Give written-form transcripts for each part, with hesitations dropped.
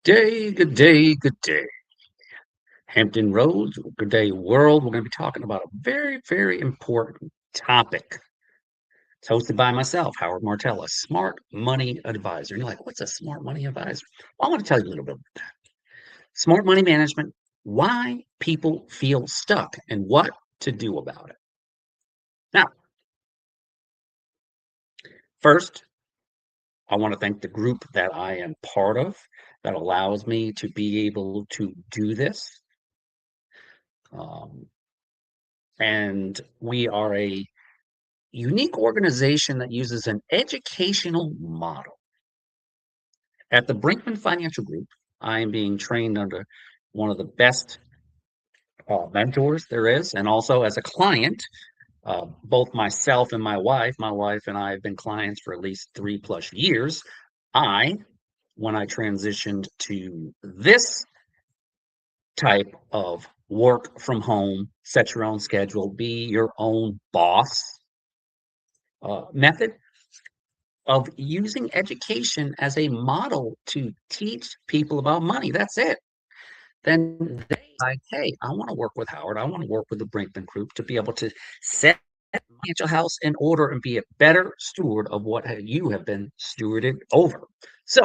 Good day, good day. Hampton Roads, good day, world. We're going to be talking about a very, very important topic. It's hosted by myself, Howard Martell, a smart money advisor. And you're like, what's a smart money advisor? Well, I want to tell you a little bit about that. Smart money management, why people feel stuck, and what to do about it. Now, first, I want to thank the group that I am part of that allows me to be able to do this. Um, and we are a unique organization that uses an educational model. At the Brinkman Financial Group, I am being trained under one of the best mentors there is, and also as a client, both myself and my wife and I have been clients for at least 3+ years. I, when I transitioned to this type of work from home, set your own schedule, be your own boss method, of using education as a model to teach people about money. That's it. Then they like, hey, I want to work with Howard. I want to work with the Brinkman Group to be able to set the financial house in order and be a better steward of what you have been stewarded over. So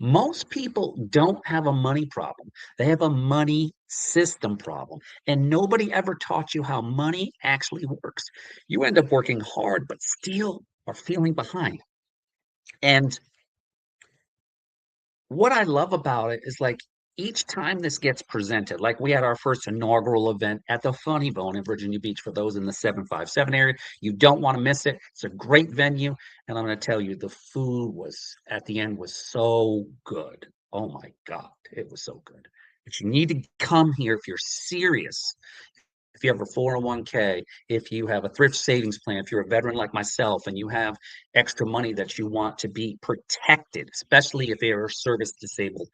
most people don't have a money problem. They have a money system problem. And nobody ever taught you how money actually works. You end up working hard, but still are feeling behind. And what I love about it is like each time this gets presented, like we had our first inaugural event at the Funny Bone in Virginia Beach for those in the 757 area. You don't want to miss it. It's a great venue. And I'm going to tell you, the food was at the end was so good. Oh my God, it was so good. But you need to come here if you're serious. If you have a 401k, if you have a thrift savings plan, if you're a veteran like myself and you have extra money that you want to be protected, especially if you're a service disabled,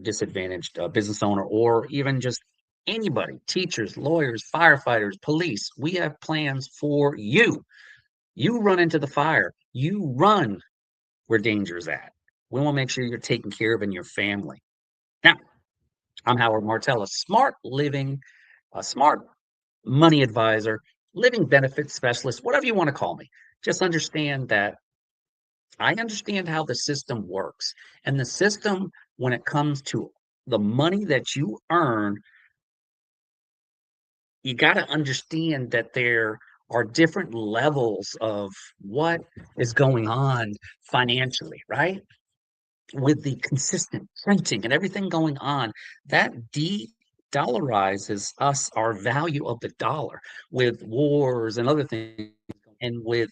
disadvantaged business owner, or even just anybody, teachers, lawyers, firefighters, police, we have plans for you. You run into the fire, you run where danger is at. We want to make sure you're taken care of and your family. Now, I'm Howard Martell, a smart money advisor, living benefits specialist, whatever you want to call me. Just understand that I understand how the system works. And the system, when it comes to the money that you earn, you got to understand that there are different levels of what is going on financially, right? With the consistent printing and everything going on, that de-dollarizes us, our value of the dollar, with wars and other things, and with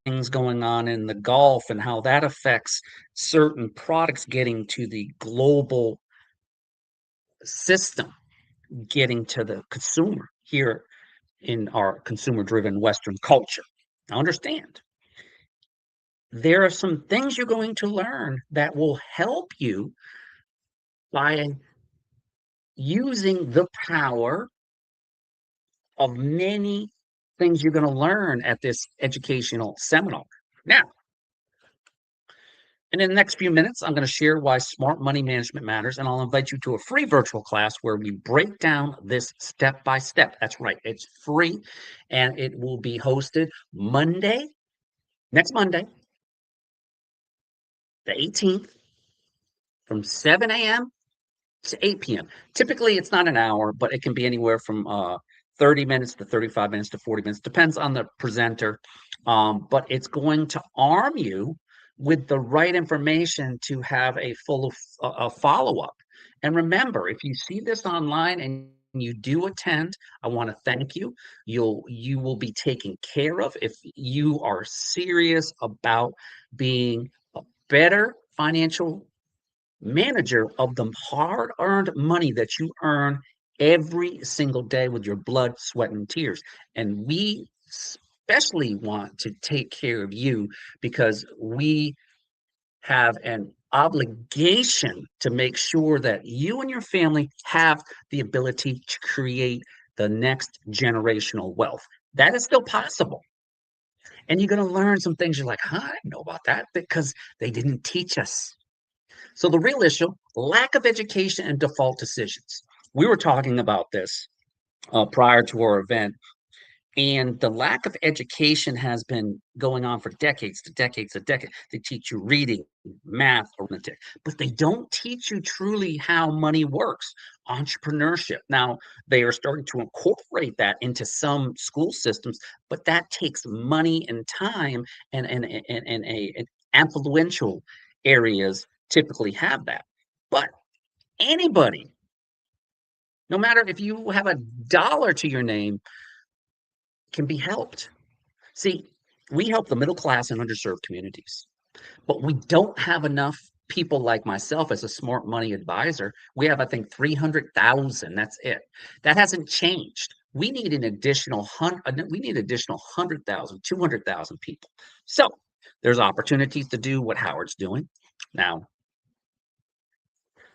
things going on in the Gulf and how that affects certain products getting to the global system, getting to the consumer here in our consumer-driven Western culture. Now, understand, there are some things you're going to learn that will help you by using the power of many things you're going to learn at this educational seminar. Now, and in the next few minutes, I'm going to share why smart money management matters, and I'll invite you to a free virtual class where we break down this step by step. That's right, it's free, and it will be hosted next Monday, the 18th, from 7 a.m. to 8 p.m. Typically, it's not an hour, but it can be anywhere from 30 minutes to 35 minutes to 40 minutes. Depends on the presenter. But it's going to arm you with the right information to have a follow-up. And remember, if you see this online and you do attend, I want to thank you. You will be taken care of if you are serious about being a better financial manager of the hard-earned money that you earn every single day with your blood, sweat, and tears. And we especially want to take care of you because we have an obligation to make sure that you and your family have the ability to create the next generational wealth. That is still possible. And you're going to learn some things you're like, huh, I didn't know about that because they didn't teach us. So the real issue, lack of education and default decisions. We were talking about this prior to our event, and the lack of education has been going on for decades to decades to decades. They teach you reading, math, arithmetic, but they don't teach you truly how money works, entrepreneurship. Now, they are starting to incorporate that into some school systems, but that takes money and time, and influential areas typically have that. But anybody, no matter if you have a dollar to your name, can be helped. See, we help the middle class and underserved communities, but we don't have enough people like myself as a smart money advisor. We have, I think, 300,000. That's it. That hasn't changed. We need an additional we need additional 100,000, 200,000 people. So there's opportunities to do what Howard's doing now.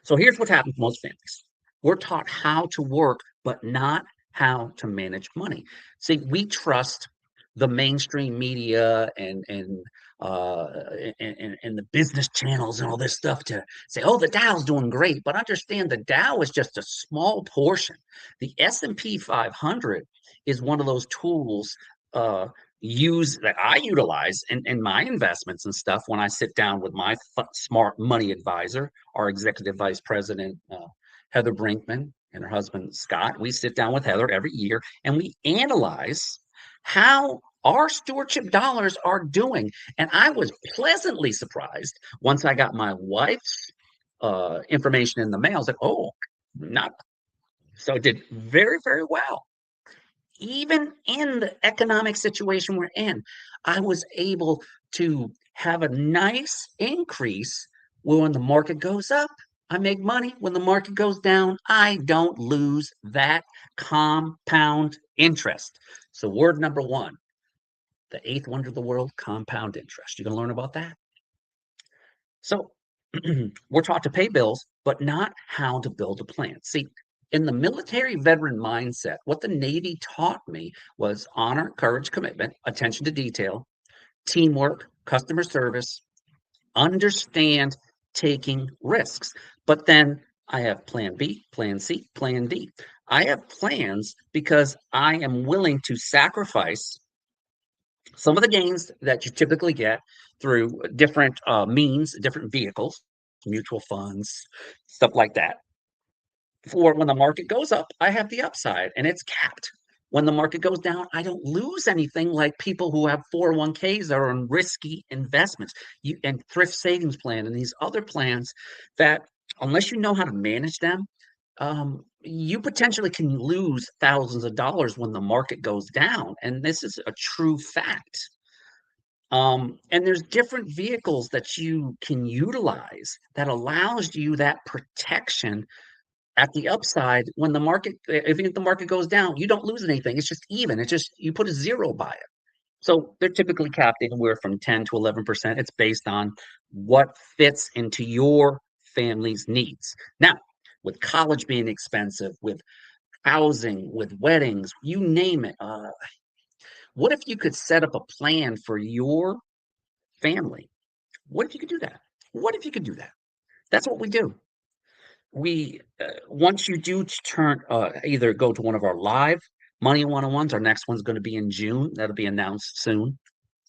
So here's what happens to most families. We're taught how to work, but not how to manage money. See, we trust the mainstream media uh, and the business channels and all this stuff to say, oh, the Dow's doing great, but understand the Dow is just a small portion. The S&P 500 is one of those tools uh, use that I utilize in my investments and stuff when I sit down with my smart money advisor, our executive vice president, Heather Brinkman, and her husband, Scott. We sit down with Heather every year and we analyze how our stewardship dollars are doing. And I was pleasantly surprised once I got my wife's information in the mail. I was like, oh, not so it did very, very well. Even in the economic situation we're in, I was able to have a nice increase when the market goes up. I make money. When the market goes down, I don't lose that compound interest. So, word number one, the eighth wonder of the world, compound interest. You're going to learn about that. So, we're taught to pay bills, but not how to build a plan. See, in the military veteran mindset, what the Navy taught me was honor, courage, commitment, attention to detail, teamwork, customer service, understand taking risks. But then I have plan B, plan C, plan D. I have plans because I am willing to sacrifice some of the gains that you typically get through different means, different vehicles, mutual funds, stuff like that. For when the market goes up, I have the upside and it's capped. When the market goes down, I don't lose anything like people who have 401ks that are on risky investments and thrift savings plan and these other plans that, unless you know how to manage them, you potentially can lose thousands of dollars when the market goes down. And this is a true fact. And there's different vehicles that you can utilize that allows you that protection at the upside when the market, if the market goes down, you don't lose anything. It's just even. It's just you put a zero by it. So they're typically capped anywhere from 10 to 11%. It's based on what fits into your family's needs. Now, with college being expensive, with housing, with weddings, you name it. What if you could set up a plan for your family? What if you could do that? What if you could do that? That's what we do. We once you do turn either go to one of our live money one-on-ones. Our next one's going to be in June. That'll be announced soon,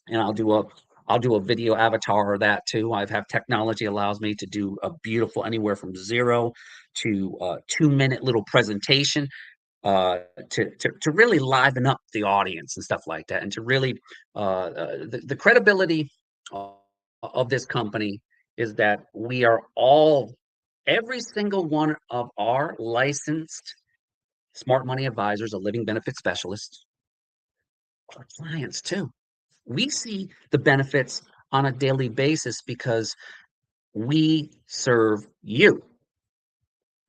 and I'll do a video avatar of that too. I have technology allows me to do a beautiful anywhere from 0 to 2-minute little presentation to really liven up the audience and stuff like that, and to really the credibility of this company is that we are all every single one of our licensed smart money advisors, a living benefit specialist, our clients too. We see the benefits on a daily basis because we serve you.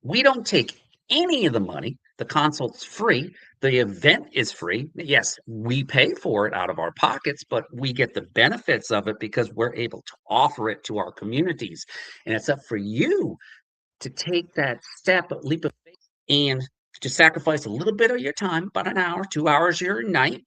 We don't take any of the money. The consult's free. The event is free. Yes, we pay for it out of our pockets, but we get the benefits of it because we're able to offer it to our communities. And it's up for you to take that step, leap of faith, and to sacrifice a little bit of your time, about an hour, 2 hours your night,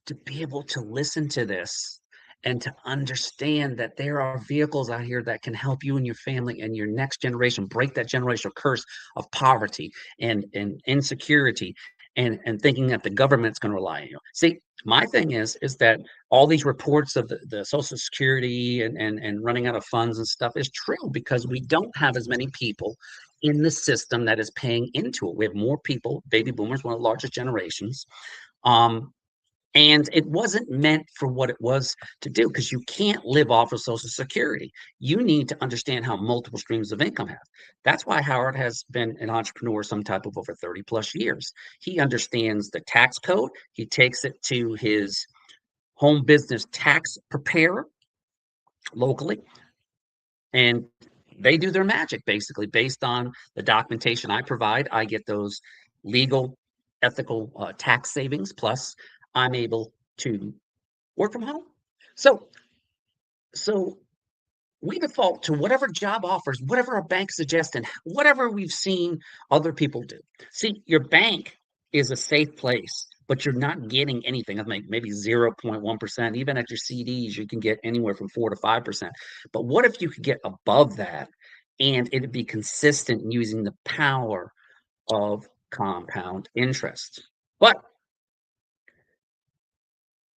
to be able to listen to this and to understand that there are vehicles out here that can help you and your family and your next generation break that generational curse of poverty and insecurity and thinking that the government's going to rely on you. See, my thing is that all these reports of the Social Security and running out of funds and stuff is true because we don't have as many people in the system that is paying into it. We have more people, baby boomers, one of the largest generations. Um, and it wasn't meant for what it was to do because you can't live off of Social Security. You need to understand how multiple streams of income have. That's why Howard has been an entrepreneur some type of over 30 plus years. He understands the tax code. He takes it to his home business tax preparer locally, and they do their magic basically based on the documentation I provide. I get those legal, ethical tax savings. Plus, I'm able to work from home. So, so we default to whatever job offers, whatever our bank suggests, and whatever we've seen other people do. See, your bank is a safe place, but you're not getting anything. I mean, maybe 0.1%. Even at your CDs, you can get anywhere from 4 to 5%. But what if you could get above that and it'd be consistent using the power of compound interest? But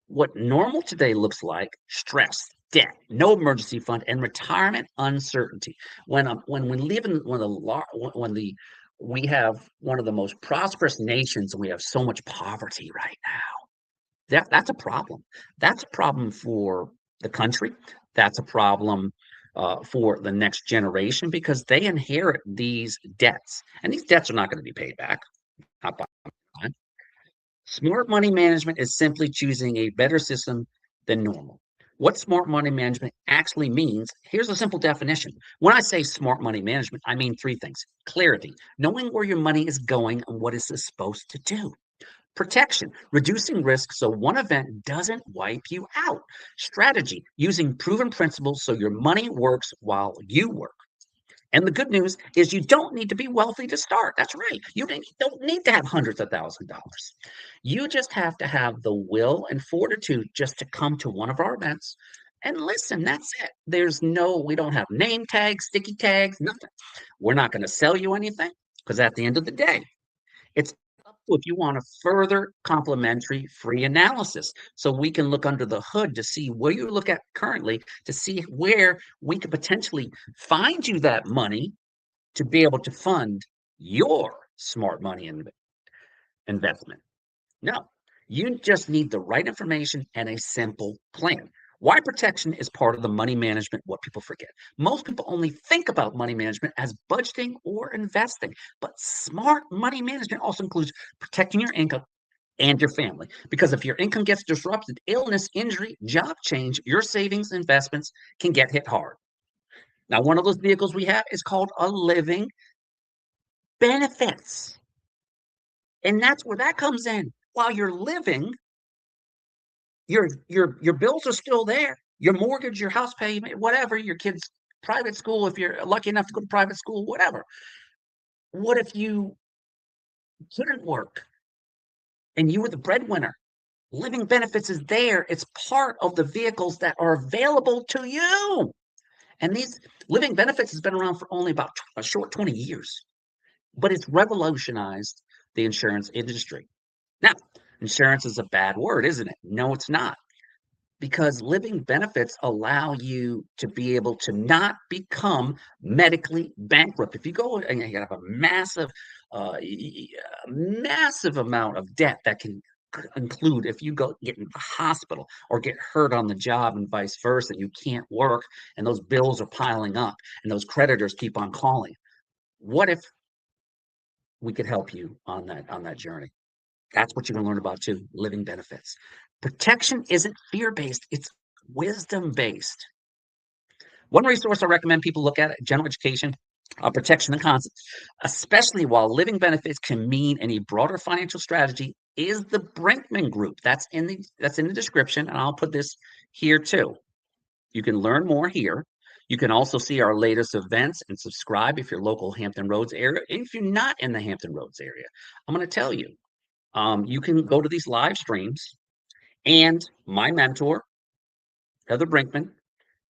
what normal today looks like: stress, debt, no emergency fund, and retirement uncertainty. When we live in one of the we have one of the most prosperous nations, and we have so much poverty right now. That's a problem. That's a problem for the country. That's a problem for the next generation because they inherit these debts, and these debts are not going to be paid back. Not by time. Smart money management is simply choosing a better system than normal. What smart money management actually means, here's a simple definition. When I say smart money management, I mean three things: clarity, knowing where your money is going and what it's supposed to do; protection, reducing risk so one event doesn't wipe you out; strategy, using proven principles so your money works while you work. And the good news is you don't need to be wealthy to start. That's right. You don't need to have hundreds of thousands of dollars. You just have to have the will and fortitude just to come to one of our events and listen. That's it. We don't have name tags, sticky tags, nothing. We're not going to sell you anything because at the end of the day, it's up to if you want a further complimentary free analysis. So we can look under the hood to see where you look at currently to see where we could potentially find you that money to be able to fund your smart money investment. No, you just need the right information and a simple plan. Why protection is part of the money management, what people forget. Most people only think about money management as budgeting or investing, but smart money management also includes protecting your income and your family. Because if your income gets disrupted, illness, injury, job change, your savings investments can get hit hard. Now, one of those vehicles we have is called a living benefits. And that's where that comes in. While you're living, your bills are still there. Your mortgage, your house payment, whatever, your kids' private school, if you're lucky enough to go to private school, whatever. What if you couldn't work and you were the breadwinner? Living benefits is there. It's part of the vehicles that are available to you. And these living benefits has been around for only about a short 20 years, but it's revolutionized the insurance industry. Now, insurance is a bad word, isn't it? No, it's not. Because living benefits allow you to be able to not become medically bankrupt. If you go and you have a massive amount of debt that can include if you go get in the hospital or get hurt on the job and vice versa, you can't work and those bills are piling up and those creditors keep on calling. What if we could help you on that journey? That's what you're going to learn about too: living benefits. Protection isn't fear-based, it's wisdom-based. One resource I recommend people look at: general education, protection and concepts, especially while living benefits can mean any broader financial strategy, is the Brinkman Group. That's in the description, and I'll put this here too. You can learn more here. You can also see our latest events and subscribe if you're local Hampton Roads area. If you're not in the Hampton Roads area, I'm going to tell you, you can go to these live streams, and my mentor, Heather Brinkman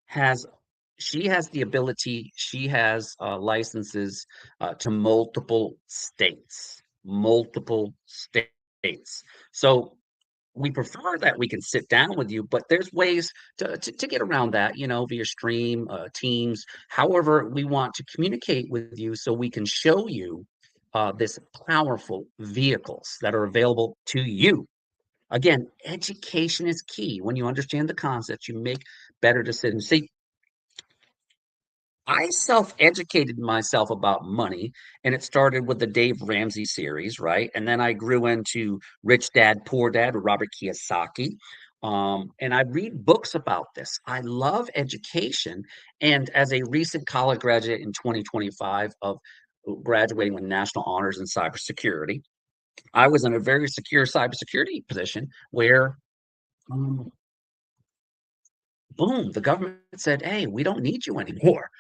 has she has the ability, she has licenses to multiple states. So we prefer that we can sit down with you, but there's ways to get around that, via stream, Teams, however we want to communicate with you so we can show you this powerful vehicles that are available to you. Again, education is key. When you understand the concepts, you make better decisions. See, I self-educated myself about money, and it started with the Dave Ramsey series, right? And then I grew into Rich Dad, Poor Dad with Robert Kiyosaki. And I read books about this. I love education. And as a recent college graduate in 2025 of graduating with national honors in cybersecurity, I was in a very secure cybersecurity position where um, boom, the government said, "Hey, we don't need you anymore."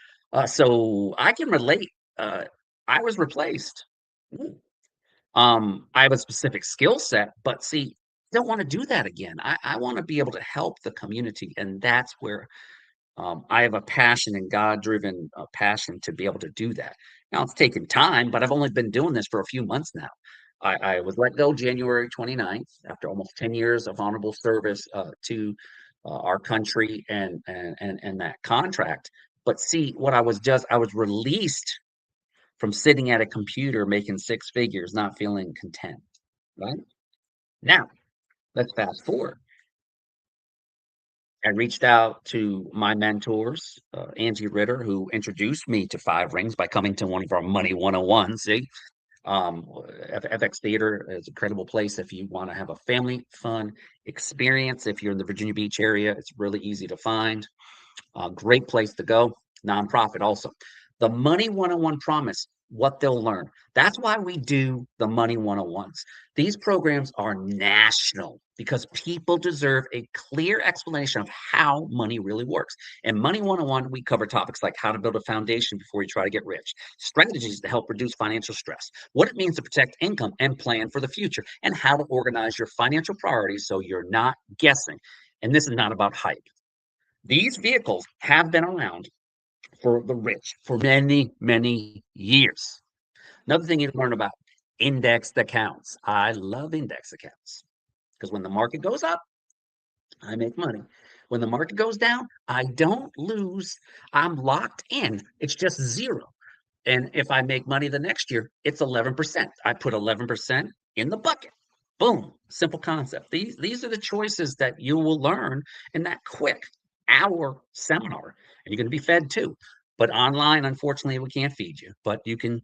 So I can relate. Uh, I was replaced. Mm. I have a specific skill set, but see, I don't want to do that again. I want to be able to help the community, and that's where I have a passion and God-driven passion to be able to do that. Now it's taken time, but I've only been doing this for a few months now. I was let go January 29th after almost 10 years of honorable service to our country and that contract. But see, what I was released from sitting at a computer making six figures, not feeling content. Right now, let's fast forward. I reached out to my mentors, Angie Ritter, who introduced me to Five Rings by coming to one of our Money 101s. See, um, FX Theater is an incredible place if you want to have a family fun experience. If you're in the Virginia Beach area, it's really easy to find. Great place to go. Nonprofit also. The Money 101 promise, what they'll learn. That's why we do the Money 101s. These programs are national because people deserve a clear explanation of how money really works. In Money 101, we cover topics like how to build a foundation before you try to get rich, strategies to help reduce financial stress, what it means to protect income and plan for the future, and how to organize your financial priorities so you're not guessing. And this is not about hype. These vehicles have been around for the rich for many, many years. Another thing you learn about indexed accounts. I love index accounts because when the market goes up, I make money. When the market goes down, I don't lose. I'm locked in. It's just zero. And if I make money the next year, it's 11%. I put 11% in the bucket. Boom. Simple concept. These are the choices that you will learn in that quick hour seminar. And you're going to be fed too. But online, unfortunately, we can't feed you. But you can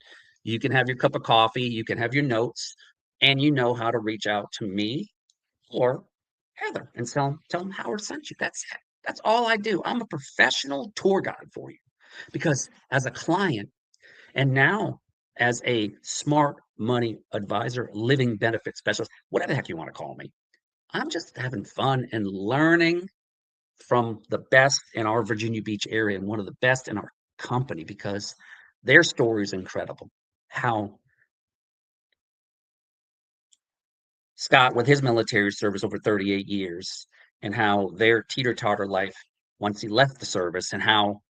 have your cup of coffee, you can have your notes, and you know how to reach out to me or Heather and tell them Howard sent you. That's it. That's all I do. I'm a professional tour guide for you because as a client, and now, as a smart money advisor, living benefit specialist, whatever the heck you want to call me, I'm just having fun and learning from the best in our Virginia Beach area and one of the best in our company because their story is incredible. How Scott, with his military service over 38 years, and how their teeter totter life once he left the service, and how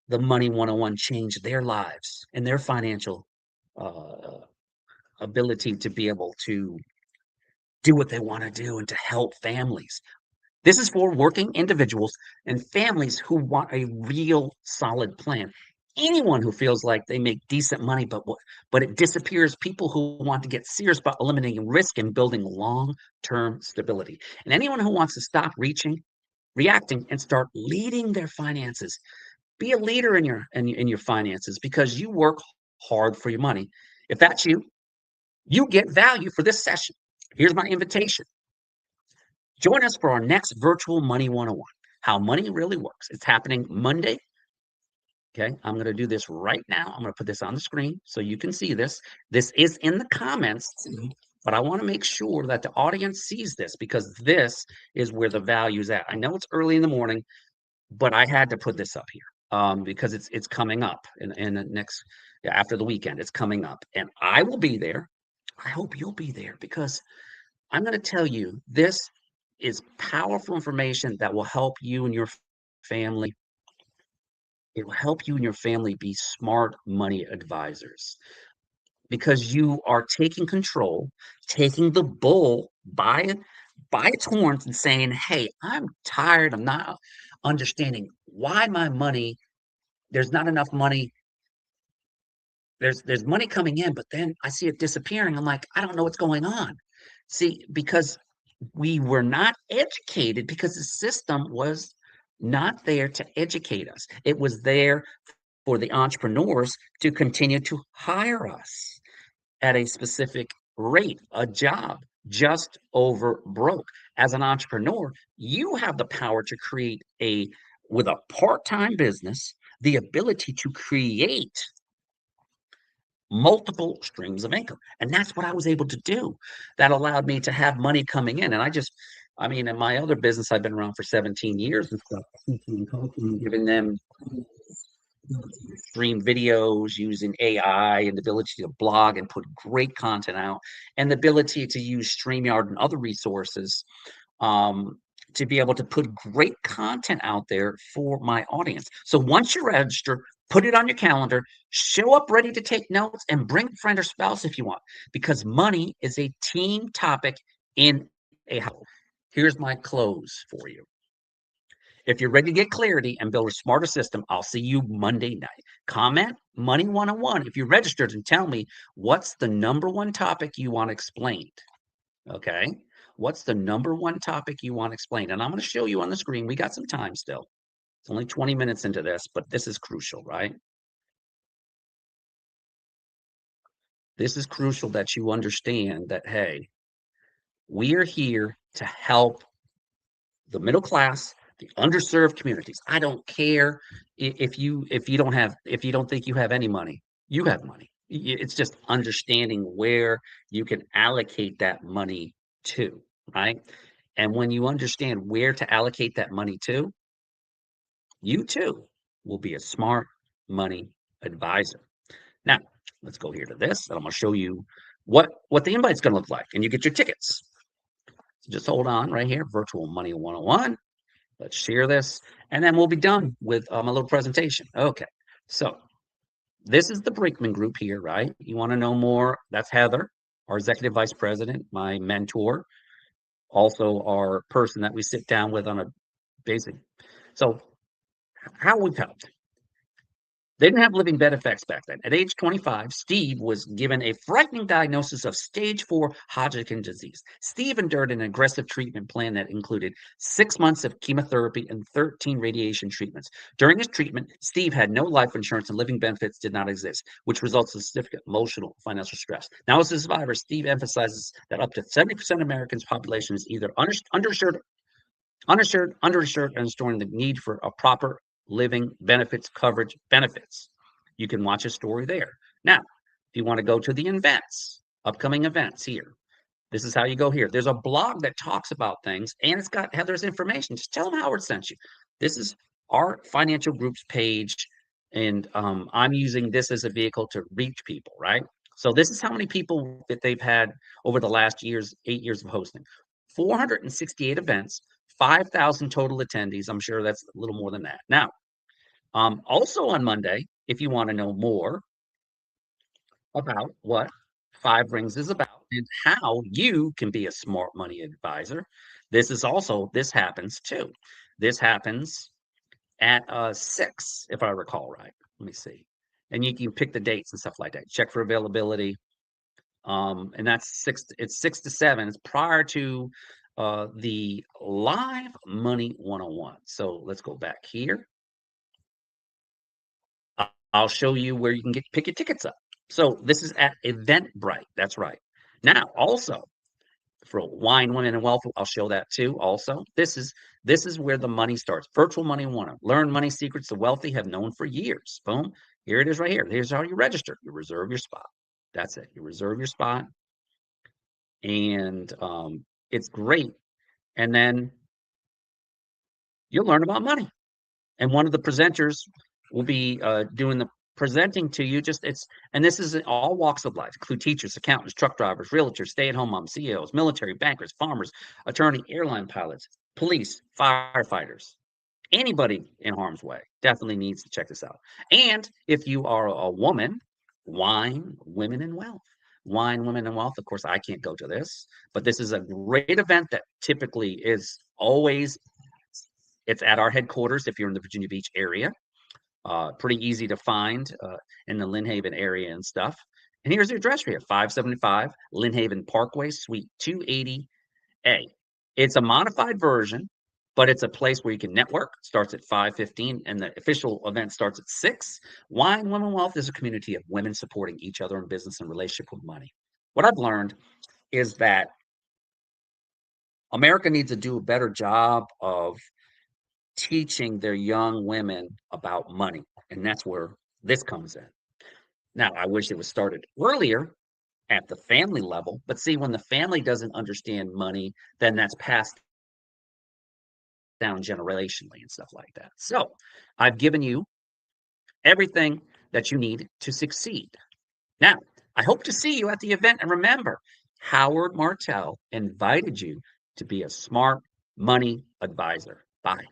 the Money 101 changed their lives and their financial uh, ability to be able to do what they want to do and to help families. This is for working individuals and families who want a real solid plan. Anyone who feels like they make decent money, but it disappears. People who want to get serious about eliminating risk and building long-term stability, and anyone who wants to stop reacting, and start leading their finances. Be a leader in your finances because you work hard for your money. If that's you, you get value for this session. Here's my invitation. Join us for our next virtual Money 101, how money really works. It's happening Monday. Okay, I'm going to do this right now. I'm going to put this on the screen so you can see this. This is in the comments, but I want to make sure that the audience sees this because this is where the value is at. I know it's early in the morning, but I had to put this up here because it's coming up in the next after the weekend. It's coming up, and I will be there. I hope you'll be there because I'm going to tell you this is powerful information that will help you and your family. It will help you and your family be smart money advisors because you are taking control, taking the bull by its horns and saying, "Hey, I'm tired. I'm not understanding why my money there's not enough money. There's money coming in, but then I see it disappearing. I'm like, I don't know what's going on." See, because we were not educated because the system was not there to educate us. It was there for the entrepreneurs to continue to hire us at a specific rate, a job just over broke. As an entrepreneur, you have the power to create with a part-time business, the ability to create multiple streams of income. And that's what I was able to do. That allowed me to have money coming in. And I mean, in my other business, I've been around for 17 years and stuff, teaching and coaching, giving them stream videos using AI and the ability to blog and put great content out, and the ability to use StreamYard and other resources um, to be able to put great content out there for my audience. So once you register, put it on your calendar, show up ready to take notes, and bring a friend or spouse if you want, because money is a team topic in a household. Here's my close for you. If you're ready to get clarity and build a smarter system, I'll see you Monday night. Comment Money 101 if you registered and tell me what's the number one topic you want explained. Okay. What's the number one topic you want explained? And I'm going to show you on the screen. We got some time still. It's only 20 minutes into this, but this is crucial, right? This is crucial that you understand that, hey, we are here to help the middle class, the underserved communities. I don't care if you don't think you have any money, you have money. It's just understanding where you can allocate that money to, right? And when you understand where to allocate that money to, you too will be a smart money advisor. Now, let's go here to this, and I'm going to show you what the invite's going to look like, and you get your tickets. So just hold on right here, Virtual Money 101. Let's share this, and then we'll be done with a little presentation. Okay, so this is the Brinkman Group here, right? You want to know more? That's Heather, our executive vice president, my mentor, also our person that we sit down with on a basic. So how we've helped. They didn't have living bed effects back then. At age 25, Steve was given a frightening diagnosis of stage 4 Hodgkin disease. Steve endured an aggressive treatment plan that included 6 months of chemotherapy and 13 radiation treatments. During his treatment, Steve had no life insurance and living benefits did not exist, which results in significant emotional and financial stress. Now, as a survivor, Steve emphasizes that up to 70% of Americans' population is either underinsured, and storing the need for a proper living benefits coverage benefits. You can watch a story there. Now, if you want to go to the events, upcoming events here, this is how you go here. There's a blog that talks about things and it's got Heather's information. Just tell them Howard sent you. This is our financial groups page. And I'm using this as a vehicle to reach people, right? So this is how many people that they've had over the last 8 years of hosting. 468 events, 5,000 total attendees. I'm sure that's a little more than that. Now, also on Monday, if you want to know more about what Five Rings is about and how you can be a smart money advisor, this happens too. This happens at 6, if I recall right. Let me see. And you can pick the dates and stuff like that. Check for availability. And that's 6, it's 6 to 7. It's prior to the live Money 101. So let's go back here. I'll show you where you can pick your tickets up. So this is at Eventbrite. That's right. Now, also for Wine, Women, and Wealth, I'll show that too. Also, this is where the money starts. Virtual Money 101. Learn money secrets the wealthy have known for years. Boom. Here it is right here. Here's how you register. You reserve your spot. That's it. You reserve your spot. And it's great. And then you'll learn about money. And one of the presenters will be doing presenting to you just it's and this is in all walks of life, include teachers, accountants, truck drivers, realtors, stay-at-home moms, CEOs, military, bankers, farmers, attorney, airline pilots, police, firefighters. Anybody in harm's way definitely needs to check this out. And if you are a woman, wine, women, and wealth. Wine, women, and wealth. Of course, I can't go to this, but this is a great event that typically is always it's at our headquarters if you're in the Virginia Beach area. Pretty easy to find in the Lynn Haven area and stuff. And here's the address for you: 575 Lynn Haven Parkway, Suite 280A. It's a modified version, but it's a place where you can network. Starts at 5:15, and the official event starts at 6. Wine Women Wealth is a community of women supporting each other in business and relationship with money. What I've learned is that America needs to do a better job of teaching their young women about money, and that's where this comes in. Now, I wish it was started earlier at the family level, but see, when the family doesn't understand money, then that's passed down generationally and stuff like that. So, I've given you everything that you need to succeed. Now, I hope to see you at the event, and remember, Howard Martell invited you to be a smart money advisor. Bye.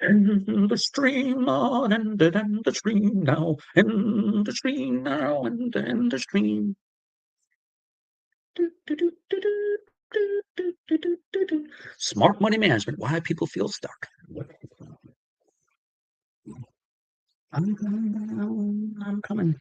In the stream on, and in the stream now, in the stream now, and in the stream. Smart money management, why people feel stuck. I'm coming down, I'm coming.